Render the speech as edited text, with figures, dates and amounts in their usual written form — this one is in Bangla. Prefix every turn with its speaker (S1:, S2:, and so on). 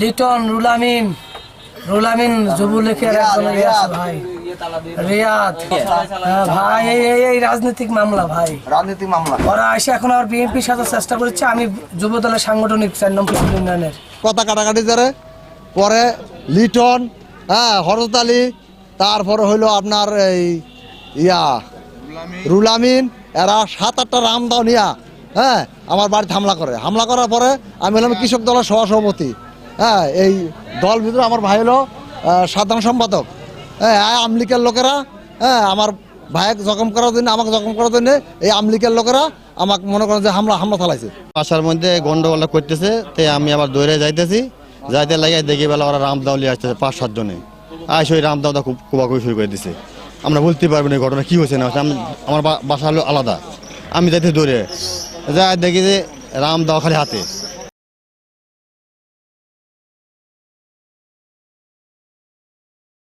S1: লিটন রুলামিন যুবলীগের একজন ভাই রিয়াদ ভাই এই রাজনৈতিক মামলা ভাই
S2: রাজনৈতিক মামলা
S1: ওরা এসে এখন আর বিএনপির সাথে চেষ্টা করছে। আমি যুব দলের সাংগঠনিক 4 নম্বর ইউনিয়নের
S3: কথা কাটাকাটি করে পরে লিটন হরজত আলী, তারপরে হইলো আপনার এই রুলামিন, এরা 7-8টা রামদাও নিয়া আমার বাড়িতে হামলা করার পরে আমি হলাম কৃষক দলের সহসভাপতি। এই দল ভিতরে আমার ভাই হলো সাধারণ সম্পাদক। আমলিকের লোকেরা আমার ভাইকে জখম করার জন্য, আমাকে জখম করার জন্য এই আমলিকের লোকেরা আমাকে মনে করেন যে হামলা চালাইছে।
S4: বাসার মধ্যে গন্ডগোলটা করতেছে, তে আমি আবার দৌড়ে যাইতে লাগে, দেখি বেলা ওরা রামদাও নিয়ে আসতেছে 5-7 জনে। ওই রামদাওটা খুব কোবাকুবি শুরু করে দিছে। আমরা বলতে পারবো না ঘটনা কি হয়েছে না। আমার বাসা হলো আলাদা। আমি যাইতে দৌড়ে দেখি যে রামদাও খালি হাতে।